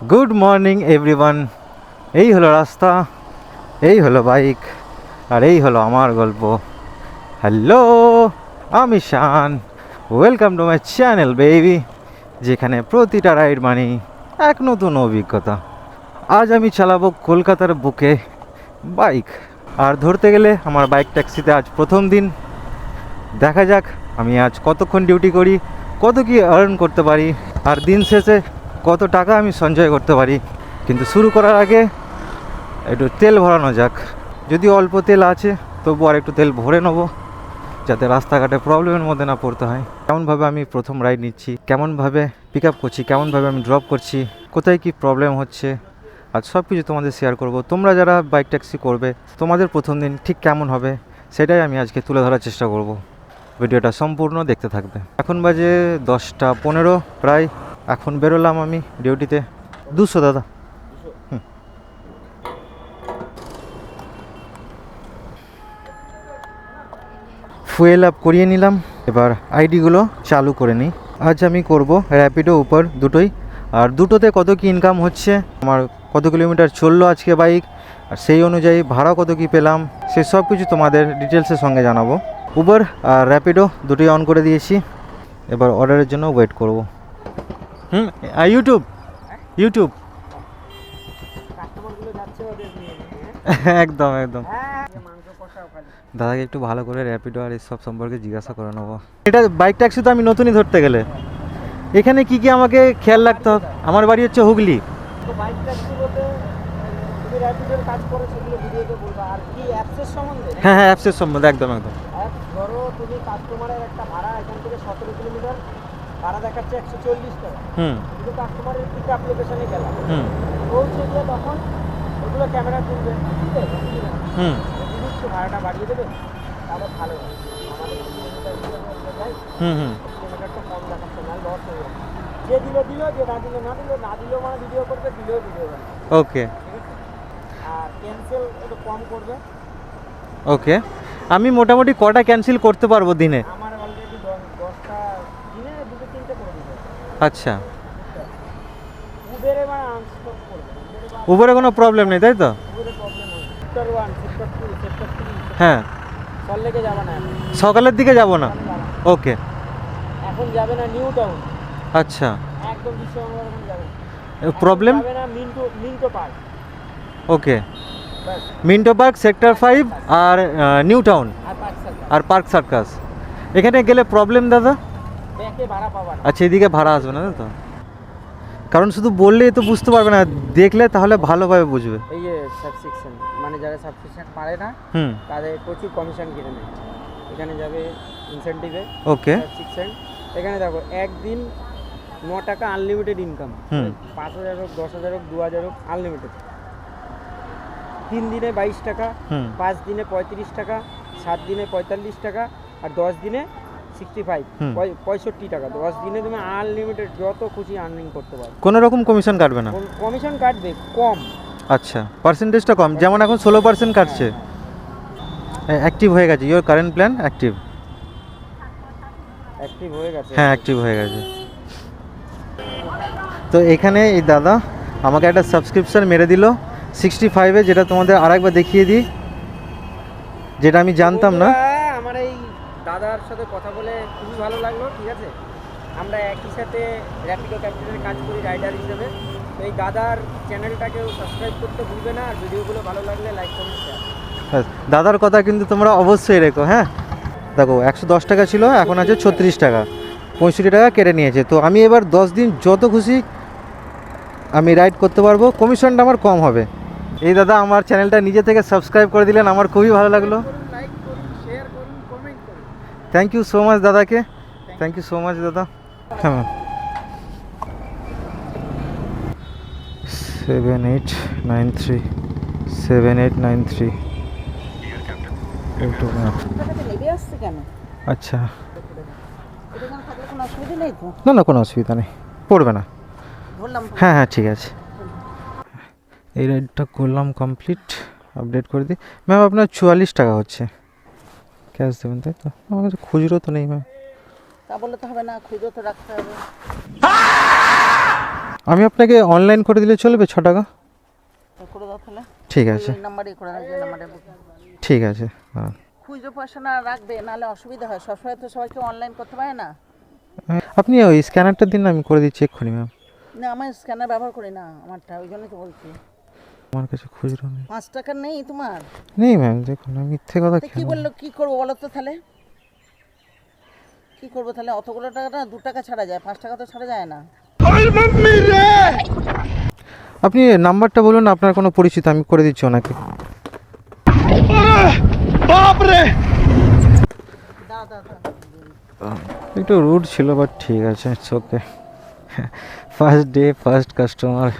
Good morning everyone. এই হলো রাস্তা, এই হলো বাইক, আর এই হলো আমার গল্প। হ্যালো, আমি Shaan. Welcome to my channel baby, যেখানে প্রতিটা রাইড মানে এক নতুন অভিজ্ঞতা। আজ আমি চালাবো কলকাতার বুকে বাইক, আর ধরতে গেলে আমার বাইক ট্যাক্সিতে আজ প্রথম দিন। দেখা যাক আমি আজ কতক্ষণ ডিউটি করি, কত কি আর্ন করতে পারি, আর দিন শেষে কত টাকা আমি সঞ্চয় করতে পারি। কিন্তু শুরু করার আগে একটু তেল ভরানো যাক। যদি অল্প তেল আছে তবু আর একটু তেল ভরে নেবো, যাতে রাস্তাঘাটে প্রবলেমের মধ্যে না পড়তে হয়। কেমনভাবে আমি প্রথম রাইড নিচ্ছি, কেমনভাবে পিক আপ করছি, কেমনভাবে আমি ড্রপ করছি, কোথায় কি প্রবলেম হচ্ছে, আর সব কিছু তোমাদের শেয়ার করব। তোমরা যারা বাইক ট্যাক্সি করবে, তোমাদের প্রথম দিন ঠিক কেমন হবে সেটাই আমি আজকে তুলে ধরার চেষ্টা করব। ভিডিওটা সম্পূর্ণ দেখতে থাকবে। এখন বাজে 10টা 15 প্রায়। এখন বেরোলাম আমি ডিউটিতে। 200 দাদা। ফুয়েল আপ করিয়ে নিলাম, এবার আইডিগুলো চালু করে নিই। আজ আমি করব র্যাপিডো উপর দুটোই, আর দুটোতে কত কি ইনকাম হচ্ছে, আমার কত কিলোমিটার চললো আজকে বাইক, আর সেই অনুযায়ী ভাড়া কত কি পেলাম, সে সব কিছু তোমাদের ডিটেলসের সঙ্গে জানাবো। উবার আর র্যাপিডো দুটোই অন করে দিয়েছি, এবার অর্ডারের জন্য ওয়েট করব। ইউটিউব ইউটিউব একদম একদম। দাদাকে একটু ভালো করে র্যাপিডো আর এসব সম্পর্কে জিজ্ঞাসা করে নেবো। এটা বাইক ট্যাক্সি তো আমি নতুনই ধরতে গেলে এখানে কি কি আমাকে খেয়াল রাখতে হবে? আমার বাড়ি হচ্ছে হুগলি। হ্যাঁ হ্যাঁ, অ্যাপসের সম্বন্ধে একদম একদম। ধরো তুমি কাস্টমারের একটা ভাড়া এখান থেকে 17 কিলোমিটার ভাড়া দেখাচ্ছে 140 টাকা। কিন্তু কাস্টমারের পিক আপ লোকেশনে গেলাম, পৌঁছে গিয়ে তখন ওগুলো ক্যামেরা তুলবে, ঠিক আছে, একটু ভাড়াটা বাড়িয়ে দেবে, তাহলে ভালো হয়। আমাদের কিলোমিটারটা কম দেখাচ্ছে না, লস হয়ে যাবে। যে দিল দিল, যে না দিল না দিল, না দিলেও মানে ভিডিও করবে, দিলেও ভিডিও করবে। ওকে, আর ক্যান্সেল একটু কম করবে। ওকে, আমি মোটামুটি কটা ক্যান্সেল করতে পারবো দিনে? আমার অলরেডি 10টা দিনে 2-3টে করে দিবে। আচ্ছা, উবেরে মানে আনস্টপ করবে। উবেরে কোনো প্রবলেম নেই তাই তো? উবেরে প্রবলেম হয়। Sector 1, sector 2, sector 3। হ্যাঁ, সল্লেকে যাবে না এখন। সকালের দিকে যাব না। ওকে, এখন যাবে না নিউ টাউন। আচ্ছা, একদম বিশ্ববাংলা এখন যাবে। প্রবলেম যাবে না মিন্টো পার্ক। ওকে, ব্যাস। মিন্টো পার্ক, সেক্টর 5 আর নিউ টাউন আর পার্ক সার্কাস। আর পার্ক সার্কাস। এখানে গেলে প্রবলেম দাদা? ব্যাকে ভাড়া পাবা না। আচ্ছা, এদিকে ভাড়া আসবে না তো? কারণ শুধু বললেই তো বুঝতে পারবে না, দেখলে তাহলে ভালোভাবে বুঝবে। এই যে সাবসেকশন, মানে যারা সাবসেকশন পারে না তাদের প্রচুর কমিশন কেটে নেয়। এখানে যাবে ইনসেন্টিভে। ওকে, সাবসেকশন এখানে দেখো একদিন 9 টাকা আনলিমিটেড ইনকাম। 5,000 হোক, 10,000 হোক, 2,000 হোক, আনলিমিটেড। 3 দিনে 22 টাকা, 5 দিনে 35 টাকা, 7 দিনে 45 টাকা, আর 10 দিনে 65, 65 টাকা। 10 দিনে তুমি আনলিমিটেড যত খুশি আর্নিং করতে পারো। কোনো রকম কমিশন কাটবে না? কমিশন কাটবে কম। আচ্ছা, পার্সেন্টেজটা কম, যেমন এখন 16% কাটছে। অ্যাক্টিভ হয়ে গেছে, your current plan active. Active হয়ে গেছে? হ্যাঁ, অ্যাক্টিভ হয়ে গেছে। তো এখানে এই দাদা আমাকে একটা সাবস্ক্রিপশন মেরে দিল 65-এ, যেটা তোমাদের আরেকবার দেখিয়ে দিই, যেটা আমি জানতাম না। আমার এই দাদার সাথে কথা বলে খুবই ভালো লাগলো। ঠিক আছে, আমরা একই সাথে র্যাপিডো ক্যাপিটালের কাজ করি রাইডার হিসেবে। তো এই দাদার চ্যানেলটাকেও সাবস্ক্রাইব করতে ভুলবে না, আর ভিডিওগুলো ভালো লাগলে লাইক কমেন্ট শেয়ার। হ্যাঁ, দাদার কথা কিন্তু তোমরা অবশ্যই রেখো। হ্যাঁ, দেখো 110 টাকা ছিল, এখন আছে 36 টাকা, 65 টাকা কেটে নিয়েছে। তো আমি এবার 10 দিন যত খুশি আমি রাইড করতে পারবো, কমিশনটা আমার কম হবে। এই দাদা আমার চ্যানেলটা নিজে থেকে সাবস্ক্রাইব করে দিলেন, আমার খুবই ভালো লাগলো। লাইক করুন, শেয়ার করুন, কমেন্ট করুন। থ্যাংক ইউ সো মাচ দাদাকে, থ্যাংক ইউ সো মাচ দাদা। হ্যাঁ, 7893 7893 ইউটিউব ম্যাপ। আচ্ছা, না না, কোনো অসুবিধা নেই, পড়বে না। হ্যাঁ হ্যাঁ, ঠিক আছে। এই রাইডটা করলাম কমপ্লিট, আপডেট করে দিই। ম্যাম আপনার 44 টাকা হচ্ছে, ক্যাশ দেবেন তাই তো? আমার কাছে খুচরো তো নেই ম্যাম। তা বললে তো হবে না, খুঁজো তো রাখতে হবে। আমি আপনাকে অনলাইন করে দিলে চলবে 6 টাকা? করে দাও তাহলে। ঠিক আছে, এই নাম্বারে করে দাও, যে নাম্বারে ঠিক আছে। হ্যাঁ, খুচরো পয়সা না রাখবে, নাহলে অসুবিধা হয়। সবসময় তো সবাইকে অনলাইন করতে পারে না। আপনি ওই স্ক্যানারটা দিন না, আমি করে দিচ্ছি এক্ষুনি ম্যাম। না, আমার স্ক্যানার ব্যবহার করি না আমারটা, ওই জন্যই তো বলছি। আমার কাছে খুচরো নেই। 5 টাকা নেই তোমার? নেই ম্যাম, দেখুন আমি মিথ্যে কথা তো কি কেন বললো, কি করবো বলো তো তাহলে? কি করবো তাহলে? অতগুলো টাকা না, 2 টাকা ছাড়া যায়, 5 টাকা তো ছাড়া যায় না। আপনি নাম্বারটা বলুন, আপনার কোনো পরিচিত, আমি করে দিচ্ছি ওনাকে। দাও দাও দাও। একটু রুড ছিল, বাট ঠিক আছে, it's okay. First day first customer,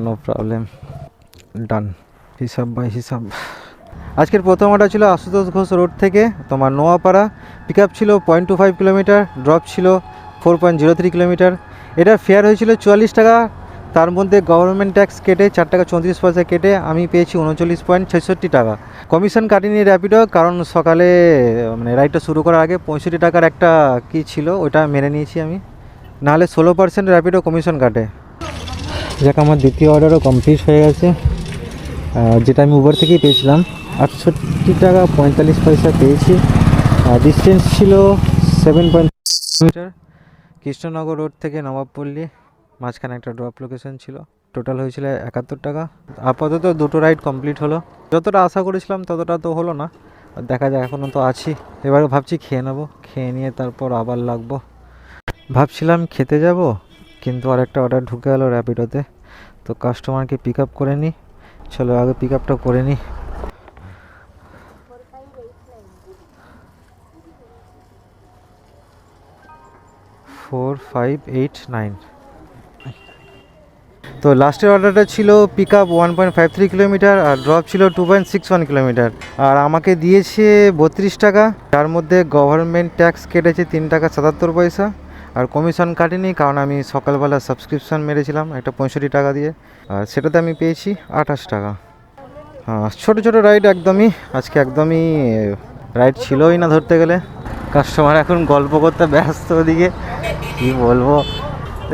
no problem, done. হিসাব বাই হিসাব। আজকের প্রথম অর্ডার ছিল আশুতোষ ঘোষ রোড থেকে তোমার নোয়াপাড়া। পিক আপ ছিল 0.25 কিলোমিটার, ড্রপ ছিল 4.03 কিলোমিটার। এটার ফেয়ার হয়েছিল 44 টাকা, তার মধ্যে গভর্নমেন্ট ট্যাক্স কেটে 4 টাকা 34 পয়সা কেটে আমি পেয়েছি 39.66 টাকা। কমিশন কাটিনি র্যাপিডো, কারণ সকালে মানে রাইডটা শুরু করার আগে 65 টাকার একটা কি ছিল, ওটা মেনে নিয়েছি আমি, নাহলে 16% র্যাপিডো কমিশন কাটে। যাক, আমার দ্বিতীয় অর্ডারও কমপ্লিট হয়ে গেছে, যেটা আমি উবার থেকেই পেয়েছিলাম। 68 টাকা 45 পয়সা পেয়েছি। ডিস্টেন্স ছিল 7.5 কিলোমিটার। কৃষ্ণনগর রোড থেকে নবাবপল্লী, মাঝখানে একটা ড্রপ লোকেশন ছিল। টোটাল হয়েছিল 71 টাকা। আপাতত দুটো রাইড কমপ্লিট হলো। যতটা আশা করেছিলাম ততটা তো হলো না, দেখা যাক, এখনও তো আছি। এবারে ভাবছি খেয়ে নেবো, খেয়ে নিয়ে তারপর আবার লাগবো। ভাবছিলাম খেতে যাব, কিন্তু আরেকটা অর্ডার ঢুকে গেলো র্যাপিডোতে, তো কাস্টমারকে পিক আপ করে নিই। চলো আগে পিক আপটা করে নিই। Four five eight nine. তো লাস্টের অর্ডারটা ছিল পিক আপ 1.53 কিলোমিটার আর ড্রপ ছিল 2.61 কিলোমিটার, আর আমাকে দিয়েছে 32 টাকা, যার মধ্যে গভর্নমেন্ট ট্যাক্স কেটেছে 3 টাকা 77 পয়সা, আর কমিশন কাটেনি, কারণ আমি সকালবেলা সাবস্ক্রিপশান মেরেছিলাম একটা 65 টাকা দিয়ে, আর সেটাতে আমি পেয়েছি 28 টাকা। হ্যাঁ, ছোটো ছোটো রাইড একদমই, আজকে একদমই রাইড ছিলই না ধরতে গেলে। কাস্টমার এখন গল্প করতে ব্যস্ত, ওদিকে কী বলবো,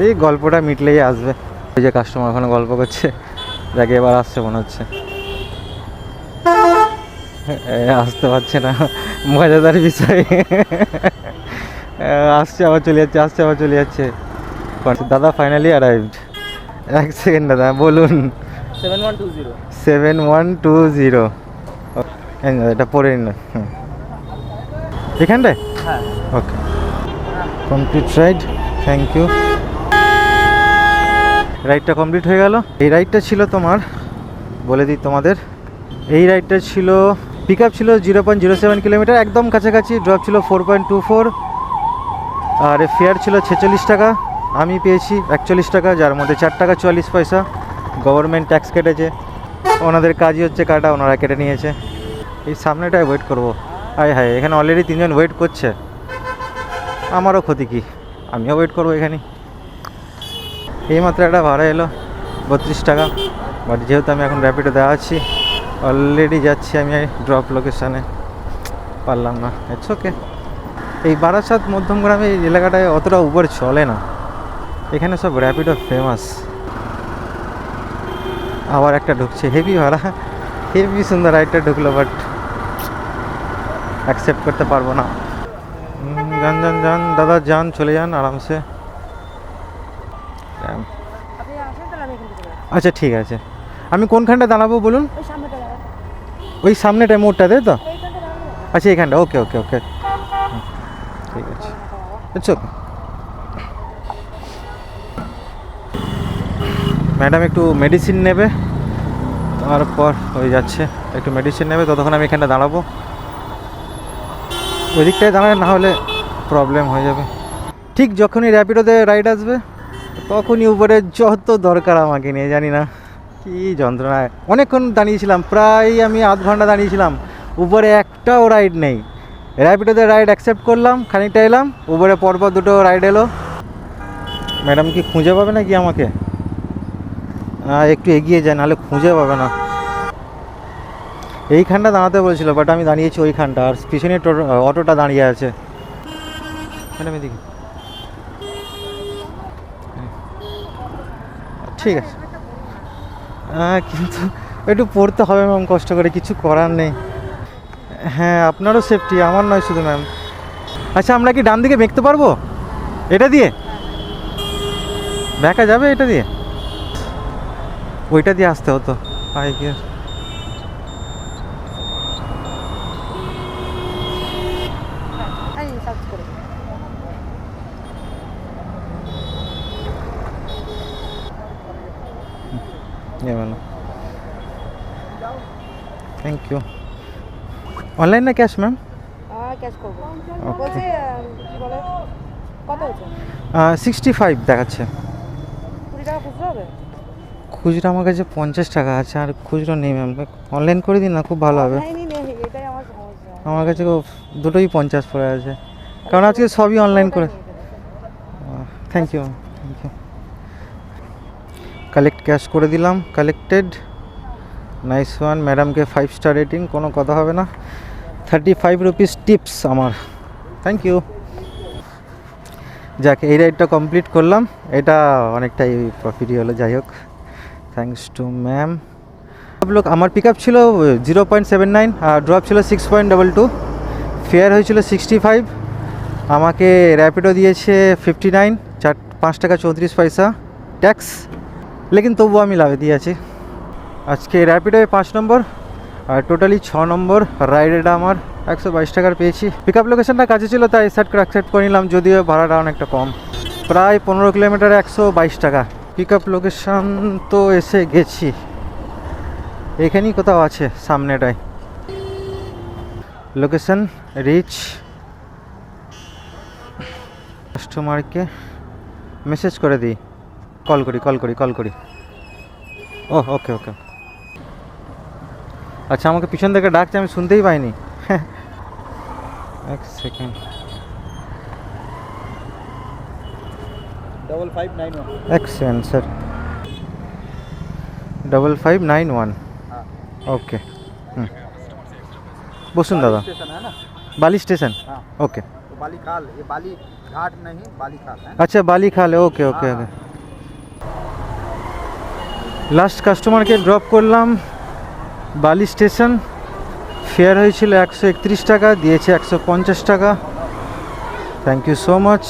এই গল্পটা মিটলেই আসবে। ওই যে কাস্টমার ওখানে গল্প করছে, যাকে এবার আসছে মনে হচ্ছে, আসতে পারছে না, মজাদার বিষয়। আসছে আবার চলে যাচ্ছে, আসছে আবার চলে যাচ্ছে। দাদা ফাইনালি অ্যারাইভড। এক সেকেন্ড দাদা, বলুন। 7120। 7120। এটা পড়ে নিন। এখানটায়? হ্যাঁ। Okay, complete ride, thank you. রাইডটা কমপ্লিট হয়ে গেল। এই রাইডটা ছিল তোমার, বলে দিই তোমাদের, এই রাইডটা ছিল পিক আপ ছিল 0.07 কিলোমিটার, একদম কাছাকাছি। ড্রপ ছিল 4.24, আর ফেয়ার ছিল 46 টাকা, আমি পেয়েছি 41 টাকা, যার মধ্যে 4 টাকা 44 পয়সা গভর্নমেন্ট ট্যাক্স কেটেছে। ওনাদের কাজই হচ্ছে কাটা, ওনারা কেটে নিয়েছে। এই সামনেটায় ওয়েট করবো। হায় হায়, এখানে অলরেডি 3জন ওয়েট করছে, আমারও ক্ষতি কি, আমিও ওয়েট করবো এখানে। এইমাত্র একটা ভাড়া এলো 32 টাকা, বাট যেহেতু আমি এখন র্যাপিডো দেওয়া আছি, অলরেডি যাচ্ছি আমি ড্রপ লোকেশানে, পারলাম না, ইটস ওকে। এই বারাসাত মধ্যমগ্রামে এই এলাকাটায় অতটা উবার চলে না, এখানে সব র্যাপিডো ফেমাস। আবার একটা ঢুকছে, হেভি ভাড়া, হেভি সুন্দর রাইডটা ঢুকলো, বাট অ্যাকসেপ্ট করতে পারবো না। যান যান যান দাদা, যান, চলে যান আরামসে। আচ্ছা ঠিক আছে, আমি কোনখানটা দাঁড়াবো বলুন? ওই সামনেটায় মোড়টাতে তো? আচ্ছা এইখানটা, ওকে ওকে ওকে, ঠিক আছে, আচ্ছা। ম্যাডাম একটু মেডিসিন নেবে, তারপর হয়ে যাচ্ছে, একটু মেডিসিন নেবে, ততক্ষণ আমি এখানটা দাঁড়াবো। ওই দিকটায় দাঁড়ায়, না হলে প্রবলেম হয়ে যাবে। ঠিক যখনই র্যাপিডোতে রাইড আসবে, তখনই উবারের যত দরকার আমাকে নিয়ে, জানি না কী যন্ত্রণায়। অনেকক্ষণ দাঁড়িয়েছিলাম, প্রায় আমি আধ ঘন্টা দাঁড়িয়েছিলাম, উবারে একটাও রাইড নেই। র্যাপিডোতে রাইড অ্যাকসেপ্ট করলাম, খানিকটা এলাম, উবারে পরপর দুটো রাইড এলো। ম্যাডাম কি খুঁজে পাবে না কি আমাকে? একটু এগিয়ে যায়, নাহলে খুঁজে পাবে না। এইখানটা দাঁড়াতে বলছিল, বাট আমি দাঁড়িয়েছি ওইখানটা, আর পিছনে অটোটা দাঁড়িয়ে আছে। ম্যাডাম এদিকে, ঠিক আছে। কিন্তু একটু পড়তে হবে ম্যাম, কষ্ট করে, কিছু করার নেই। হ্যাঁ, আপনারও সেফটি, আমার নয় শুধু ম্যাম। আচ্ছা, আমরা কি ডান দিকে বেঁকতে পারবো এটা দিয়ে? বেঁকা যাবে এটা দিয়ে? ওইটা দিয়ে আসতে হতো বাইকের। Thank you. অনলাইন না ক্যাশ ম্যাম? ক্যাশ করবো। Okay. বলছে কি বলে, কত হচ্ছে? 65 দেখাচ্ছে। 20 টাকা খুচরো হবে? খুচরো আমার কাছে 50 টাকা আছে, আর খুচরো নেই ম্যাম। অনলাইন করে দিন না, খুব ভালো হবে। অনলাইনই নেই, এটাই আমার সমস্যা। আমার কাছে দুটোই 50 পড়ে আছে, কারণ আজকে সবই অনলাইন করে। Thank you ma'am, thank you. Collect cash করে দিলাম, কালেক্টেড। নাইস ওয়ান, ম্যাডামকে 5 স্টার রেটিং, কোনো কথা হবে না। 35 রুপিস টিপস আমার, থ্যাংক ইউ। যাক, এই রাইডটা কমপ্লিট করলাম, এটা অনেকটাই প্রফিটই হলো। যাই হোক, থ্যাঙ্কস টু ম্যাম। লোক, আমার পিক আপ ছিল 0.79 আর ড্রপ ছিল 6.22। ফেয়ার হয়েছিল 65। আমাকে র্যাপিডো দিয়েছে 59, 5 টাকা 34 পয়সা ট্যাক্স, লেকিন তবুও আমি লাভে দিয়েছি। আজকে র্যাপিডোয় 5 নম্বর আর টোটালি 6 নম্বর রাইডেটা আমার 122 টাকার পেয়েছি। পিক আপ লোকেশনটা কাছে ছিল তাই অ্যাকসেপ্ট করে নিলাম, যদিও ভাড়াটা অনেকটা কম, প্রায় 15 কিলোমিটারে 122 টাকা। পিক আপ লোকেশন তো এসে গেছি, এখানেই কোথাও আছে সামনেটায় লোকেশন। রিচ। কাস্টমারকে মেসেজ করে দিই, কল করি। ও ওকে। আচ্ছা, আমাকে পিছন থেকে ডাকছে, আমি শুনতেই পাইনি। এক সেকেন্ড। 5591। এক সেকেন্ড স্যার, 5591। ওকে, বসুন দাদা। स्टेशन है ना? বালি স্টেশন? हाँ। ওকে। तो बाली खाल, ये बाली घाट नहीं, बाली खाल है। আচ্ছা, বালি খালে। ওকে। লাস্ট কাস্টমারকে ড্রপ করলাম বালি স্টেশন। ফেয়ার হয়েছিল 131 টাকা, দিয়েছে 150 টাকা। Thank you so much.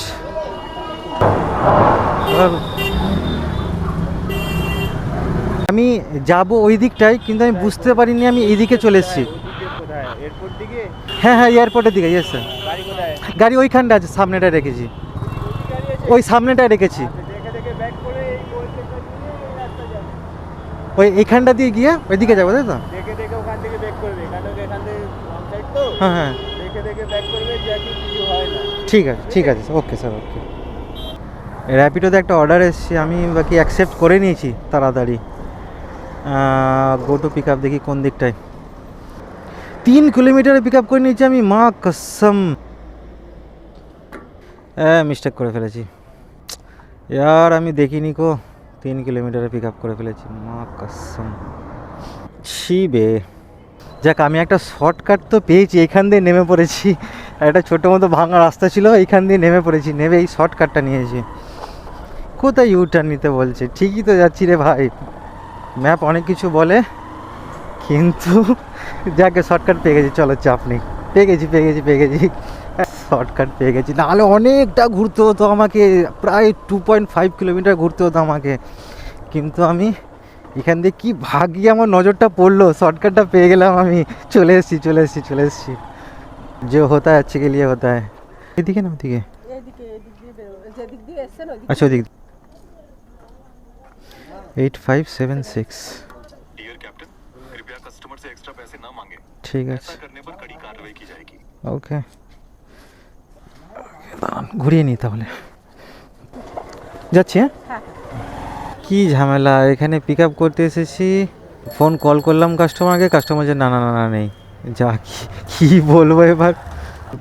আমি যাব ওই দিকটাই, কিন্তু আমি বুঝতে পারিনি আমি এইদিকে চলে এসেছি। एयरपोर्ट दिखे হ্যাঁ, এয়ারপোর্টের দিকে। Yes sir. गाड़ी कोথায়? গাড়ি ওইখানটা আছে, সামনেটা রেখেছি। ওই সামনেটায় রেখেছি। দেখে ব্যাক করে এই গোল চেকটা দিয়ে এই রাস্তা যাবে। ওই এইখানটা দিয়ে গিয়ে ওইদিকে যাবো, তাই তো? দেখে ওখান থেকে ব্যাক করবে, কারণ এখান থেকে রং সাইড তো। হ্যাঁ। দেখে ব্যাক করবে, যাতে কিছু হয় না। ঠিক আছে ওকে স্যার, ওকে। র্যাপিডোতে একটা অর্ডার এসেছে, আমি বাকি অ্যাকসেপ্ট করে নিয়েছি তাড়াতাড়ি। গো টু পিক আপ, দেখি কোন দিকটায়। 3 কিলোমিটারে পিক আপ করে নিয়েছি আমি, মা কসম। মিস্টেক করে ফেলেছি ইয়ার, আমি দেখিনি 3 কিলোমিটারে পিক আপ করে ফেলেছি, মা কসম। বে যাক, আমি একটা শর্টকাট তো পেয়েছি, এইখান দিয়ে নেমে পড়েছি। একটা ছোটো মতো ভাঙা রাস্তা ছিল, এইখান দিয়ে নেমে পড়েছি, নেমে এই শর্টকাটটা নিয়েছি। কোথায় ইউটার্ন নিতে বলছে? ঠিকই তো যাচ্ছি রে ভাই, ম্যাপ অনেক কিছু বলে, কিন্তু যাকে শর্টকাট পেয়ে গেছি। চলো, চাপ নেই, পেয়ে গেছি শর্টকাট পেয়ে গেছি। নাহলে অনেকটা ঘুরতে হতো আমাকে, প্রায় 2.5 কিলোমিটার ঘুরতে হতো আমাকে, কিন্তু আমি এখান দিয়ে কি ভাগিয়ে আমার নজরটা পড়লো, শর্টকাটটা পেয়ে গেলাম আমি। চলে এসেছি। যে হতা আছে কে লিয়ে হতা है। এদিকে না ওদিকে? যেদিক দিয়ে এসছেন আচ্ছা, ওদিক। 8576। डियर कैप्टन, कृपया कस्टमर से एक्स्ट्रा पैसे ना मांगे। ঠিক আছে, ऐसा करने पर कड़ी कार्रवाई की जाएगी। ওকে। ঘুরিয়ে নিই তাহলে, যাচ্ছি। হ্যাঁ, কি ঝামেলা এখানে। পিক আপ করতে এসেছি, ফোন কল করলাম কাস্টমারকে, কাস্টমার যে না নেই। যা কি বলবো এবার।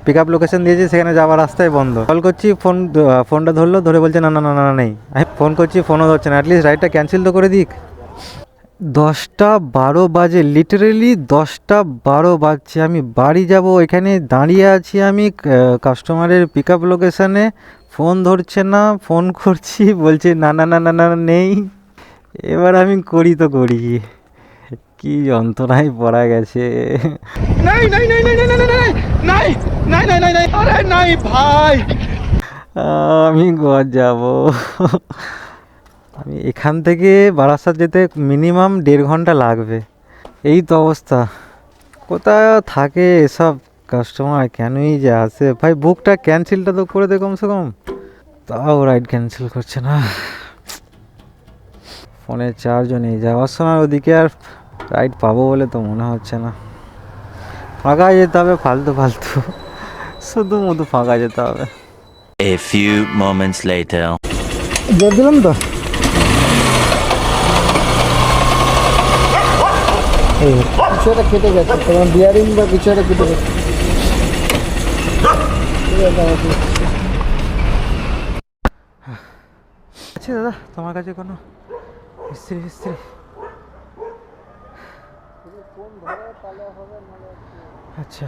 পিক আপ লোকেশন দিয়েছি, সেখানে যাওয়ার রাস্তায় বন্ধ। কল করছি, ফোনটা ধরে বলছে না নেই। আমি ফোন করছি, ফোনও ধরছে না। অ্যাটলিস্ট রাইডটা ক্যান্সেল তো করে দিক। 10টা 12 বাজে, লিটারেলি 10টা 12 বাজছে। আমি বাড়ি যাব, এখানে দাঁড়িয়ে আছি আমি কাস্টমারের পিক আপ লোকেশানে, ফোন ধরছে না। ফোন করছি, বলছে না নেই। এবার আমি করি তো করি, কি যন্ত্রণায় পড়া গেছে। আমি ঘর যাব। আমি এখান থেকে বারাসাত যেতে মিনিমাম 1.5 ঘন্টা লাগবে। এই তো অবস্থা। কোথায় থাকে এসব কাস্টমার, কেনই যে আসে ভাই। বুকটা ক্যান্সেলটা তো করে দে কমসে কম। তাও রাইড ক্যান্সেল করছে না। ফোনে চার্জও নেই, যাওয়ার সময় ওদিকে আর রাইড পাবো বলে তো মনে হচ্ছে না। ফাঁকা যেতে হবে, ফালতু ফালতু শুধু মধু ফাঁকা যেতে হবে। A few moments later. জোর দিলাম তো। কিছু একটা কেটে গেছে, তোমার বিয়ারিং বা কিছু একটা কেটে গেছে। আছে দাদা তোমার কাছে কোনো মিস্ত্রি ফিস্ত্রি? ফোন ধরো তাহলে হবে, নাহলে আচ্ছা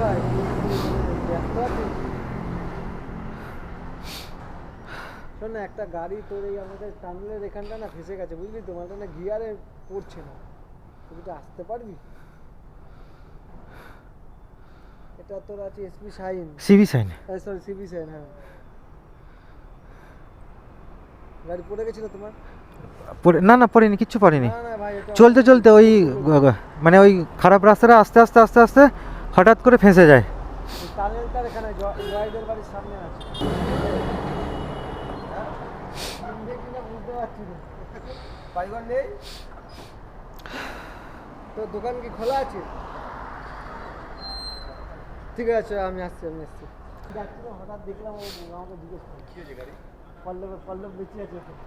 ভাই ব্যস্ত আছিস? শোন না, একটা গাড়ি তোর এই আমাদের টানেলের এখানটা না ফেসে গেছে, বুঝলি তো? মালটা না গিয়ারে পড়ছে না। তুই কি আসতে পারবি? এটা তোর আছে SP Shine, CB Shine. Sorry CB Shine. হ্যাঁ, গাড়ি পড়ে গেছিল তোমার? না না পড়েনি, কিচ্ছু পড়েনি। না না ভাই, এটা চলতে চলতে ওই মানে ওই খারাপ রাস্তাটা আস্তে আস্তে আস্তে আস্তে হঠাৎ করে ফেঁসে যায়। টানেলটার এখানে জয়দের বাড়ির সামনে আছে। চিনবে কিনা বুঝতে পারছি না। বাইগন নেই? তোর দোকান কি খোলা আছে? ঠিক আছে, আমি আসছি। যাচ্ছিল, হঠাৎ দেখলাম ও আমাকে জিজ্ঞেস করে কি হয়েছে গাড়ি। পল্লব বেঁচে আছে ওখানে।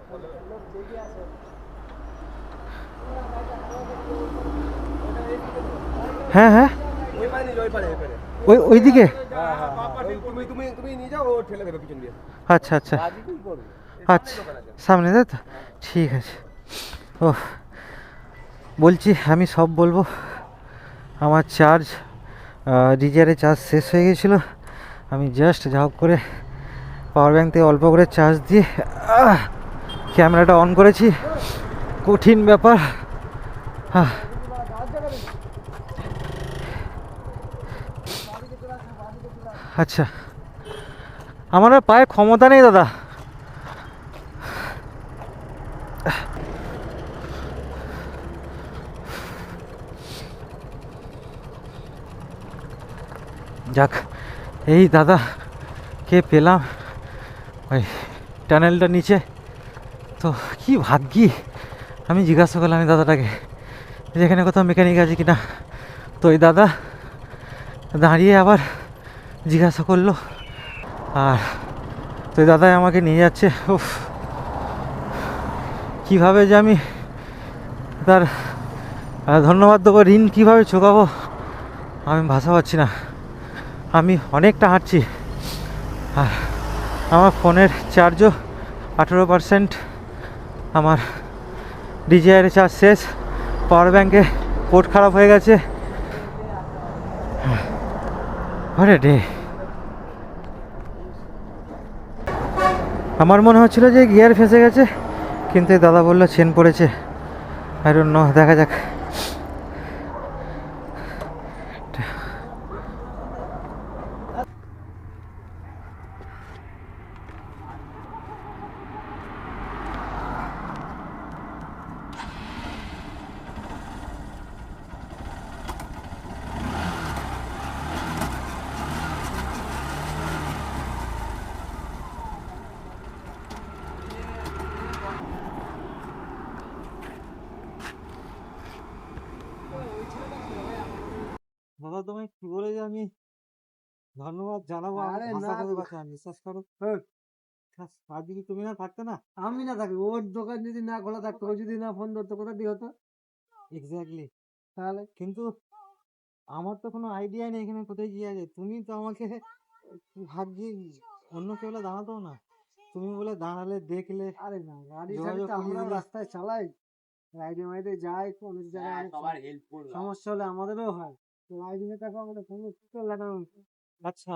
পল্লব জেগে আছে। হ্যাঁ হ্যাঁ, ওই পারে ওই পারে ওই পারে। ওইদিকে। তুমি নিয়ে যাও, ও ঠেলে দেবে পিছন দিয়ে। আচ্ছা আচ্ছা আজই কি করবে? আচ্ছা, সামনে তাই তো, ঠিক আছে। ও বলছি আমি সব বলবো। আমার চার্জ ডিজারে চার্জ শেষ হয়ে গেছিলো। আমি জাস্ট যা হোক করে পাওয়ার ব্যাঙ্ক থেকে অল্প করে চার্জ দিয়ে ক্যামেরাটা অন করেছি। কঠিন ব্যাপার। আচ্ছা, আমার আর পায়ে ক্ষমতা নেই দাদা। যাক, এই দাদা কে পেলাম ওই টানেলটা নিচে। তো কি ভাগ্যি, আমি জিজ্ঞাসা করলাম এই দাদাটাকে যেখানে কোথাও মেকানিক আছে কিনা। তো এই দাদা দাঁড়িয়ে আবার জিজ্ঞাসা করলো, আর তো এই দাদাই আমাকে নিয়ে যাচ্ছে। উফ, কীভাবে যে আমি তার ধন্যবাদ দেবো, ঋণ কীভাবে চোকাবো আমি ভাষা পাচ্ছি না। আমি অনেকটা হাঁটছি, আর আমার ফোনের চার্জও 18%। আমার ডিজিআইয়ের চার্জ শেষ, পাওয়ার ব্যাঙ্কে পোর্ট খারাপ হয়ে গেছে। আরে রে, আমার মনে হচ্ছিল যে গিয়ার ফেঁসে গেছে, কিন্তু এই দাদা বললো চেন পড়েছে। আই ডোন্ট নো, দেখা যাক। দাদা তোমায় কি বলে যে আমি ধন্যবাদ জানাবো, আরে ভাষা না করে গো। বাঁচা, বিশ্বাস করো। আজ যদি তুমি না থাকতে না। আমি না থাকি, ওর দোকান যদি না খোলা থাকতো, ও যদি না ফোন ধরতো, কোথা দিয়ে হতো এক্স্যাক্টলি। তাহলে? কিন্তু আমার তো কোনো আইডিয়া নেই এখানে কোথায় গিয়ে আছে। তুমি তো আমাকে ভাগ্যি, অন্য কেউ হলে দাঁড়াতো না, তুমি বলে দাঁড়ালে, দেখলে। আরে না, গাড়ি যোগাযোগ ছাড়ি তো করিয়ে আমরাও দিলে। রাস্তায় চালাই, রাইডে মাইডে যাই, অনেক জায়গায় অনেক সমস্যা হলে আমাদেরও হয়। তো রাইডিংয়ে থাকো, আমাদের ফোন লাগানো। আচ্ছা,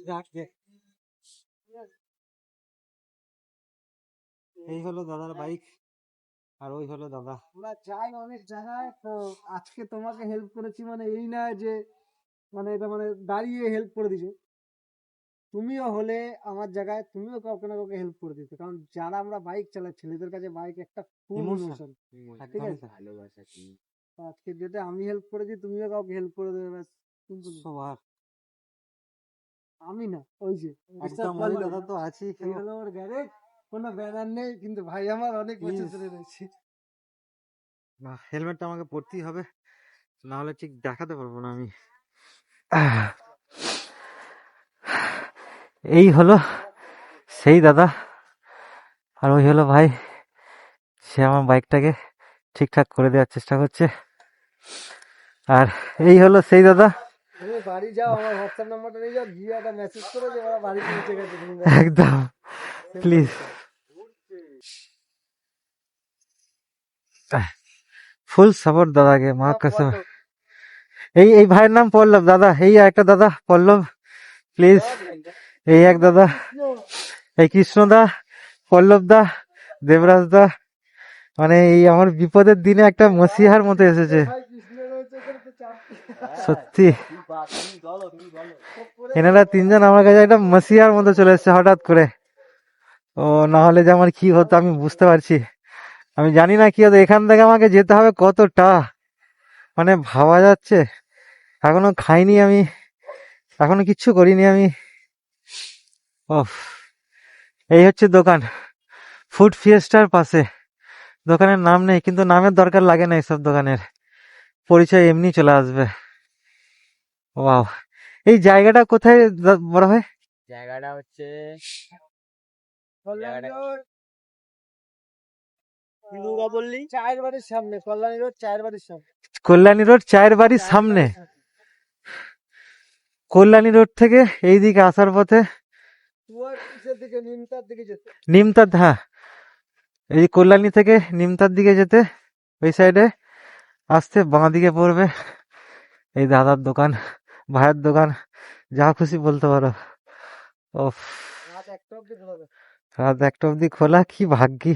যাক গে। এই হলো দাদার বাইক, আর ওই হলো দাদা। আমরা যাই অনেক জায়গায়, তো আজকে তোমাকে হেল্প করেছি মানে এই না যে মানে এটা মানে দাঁড়িয়ে হেল্প করে দিছে, তুমিও হলে আমার জায়গায় তুমিও কাউকে না কাউকে হেল্প করে দিতে, কারণ যারা আমরা বাইক চালাই ছেলেদের কাছে বাইক একটা খুব Emotion। ইমোশন, ঠিক আছে? তো আজকে যেটা আমি হেল্প করেছি তুমিও কাউকে হেল্প করে দেবে, ব্যাস simple। সবার আমি না, ওই যে একদম ওই দাদা তো আছেই। এই হলো ওর গ্যারেজ, কোনো ব্যানার নেই কিন্তু ভাই আমার অনেক বছর Please। ধরে রয়েছে। না, হেলমেটটা আমাকে পরতেই হবে, না হলে ঠিক দেখাতে পারবো না আমি। এই হলো সেই দাদা, আর ওই হলো ভাই, সে আমার বাইকটাকে ঠিকঠাক করে দেওয়ার চেষ্টা করছে। আর এই হলো সেই দাদা, তুমি বাড়ি যাও, আমার হোয়াটসঅ্যাপ নাম্বারটা নিয়ে যাও, গিয়ে একটা মেসেজ করে যে ওরা বাড়ি পৌঁছে গেছে, তুমি ব্যাস। একদম প্লিজ। ফুল সাপোর্ট দাদাকে, মা কসম। এই ভাইয়ের নাম পল্লব দাদা, এই একটা দাদা পল্লব, প্লিজ। এই এক দাদা, এই কৃষ্ণ দা, পল্লব দা, দেবরাজ দা, মানে এই আমার বিপদের দিনে একটা মসিহার মতো এসেছে ভাই কৃষ্ণ রয়েছে এখানে তো চাপ। সত্যি। এনারা তিনজন আমার কাছে একটা মসিহার মতো চলে এসেছে হঠাৎ করে। ও না হলে যে আমার কি হতো আমি বুঝতে পারছি, আমি জানি না কি হতো। এখান থেকে আমাকে যেতে হবে কতটা, মানে ভাবা যাচ্ছে। এখনো খাইনি আমি, এখনো কিচ্ছু করিনি আমি। ওফ, এই হচ্ছে দোকান, ফুড ফিয়েস্টার পাশে। দোকানের নাম নেই, কিন্তু নামের দরকার লাগে না এইসব দোকানের, পরিচয় এমনি চলে আসবে। ওয়াও, এই জায়গাটা কোথায় বড় ভাই? জায়গাটা হচ্ছে কল্যাণী রোড, দুর্গাপল্লী চায়ের বাড়ির সামনে, কল্যাণী রোড চায়ের বাড়ির সামনে। কল্যাণী রোড চায়ের বাড়ির সামনে। কল্যাণী রোড থেকে এইদিকে আসার পথে কিসের দিকে, নিমতার দিকে যেতে। নিমতাদ, হ্যাঁ, এই কল্যাণী থেকে নিমতার দিকে যেতে ওই সাইডে আসতে বাঁ দিকে পড়বে এই দাদার দোকান, ভাইয়ের দোকান, যা খুশি বলতে পারো। ওফ, রাত 1টা অবধি খোলা থাকে। রাত 1টা অব্দি খোলা, কি ভাগ্যি।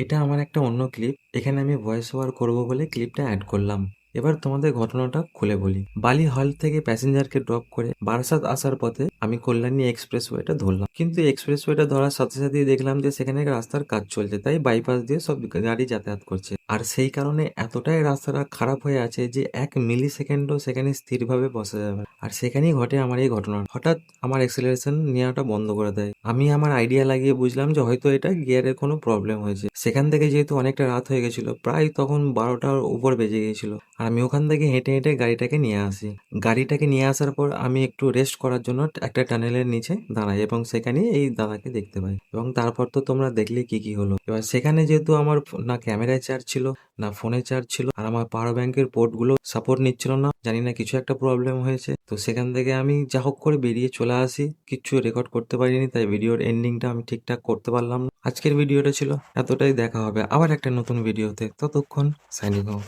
এটা আমার একটা অন্য ক্লিপ, এখানে আমি ভয়েস ওভার করবো বলে ক্লিপটা অ্যাড করলাম। এবার তোমাদের ঘটনাটা খুলে বলি। বালি হল থেকে প্যাসেঞ্জারকে ড্রপ করে বারাসাত আসার পথে আমি কল্যাণী এক্সপ্রেসওয়েটা ধরলাম, কিন্তু এক্সপ্রেসওয়েটা ধরার সাথে সাথেই দেখলাম যে সেখানে রাস্তার কাজ চলছে, তাই বাইপাস দিয়ে সব গাড়ি যাতায়াত করছে। আর সেই কারণে এতটাই রাস্তাটা খারাপ হয়ে আছে যে 1 মিলি সেকেন্ডও সেখানে স্থিরভাবে বসা যাবে না। আর সেখানেই ঘটে আমার এই ঘটনা। হঠাৎ আমার অ্যাক্সেলারেশন নেওয়াটা বন্ধ করে দেয়। আমি আমার আইডিয়া লাগিয়ে বুঝলাম যে হয়তো এটা গিয়ারের কোনো প্রবলেম হয়েছে। সেখান থেকে যেহেতু অনেকটা রাত হয়ে গেছিল, প্রায় তখন 12টার উপর বেজে গিয়েছিল, আর আমি ওখান থেকে হেঁটে হেঁটে গাড়িটাকে নিয়ে আসি। গাড়িটাকে নিয়ে আসার পর আমি একটু রেস্ট করার জন্য একটা টানেলের নিচে দাঁড়াই এবং সেখানে এই দাদাকে দেখতে পাই। এবং তারপর তো তোমরা দেখলে কি কি হলো। এবার সেখানে যেহেতু আমার না ক্যামেরায় চার্জ ছিল না ফোনে চার্জ ছিল, আর আমার পাওয়ার ব্যাংকের পোর্টগুলো সাপোর্ট নিচ্ছিল না, জানি না কিছু একটা প্রবলেম হয়েছে। তো সেখান থেকে আমি যা হোক করে বেরিয়ে চলে আসি, কিচ্ছু রেকর্ড করতে পারিনি, তাই ভিডিওর এন্ডিংটা আমি ঠিকঠাক করতে পারলাম না। আজকের ভিডিওটা ছিল এতটাই, দেখা হবে আবার একটা নতুন ভিডিওতে, ততক্ষণ সাইনিং অফ।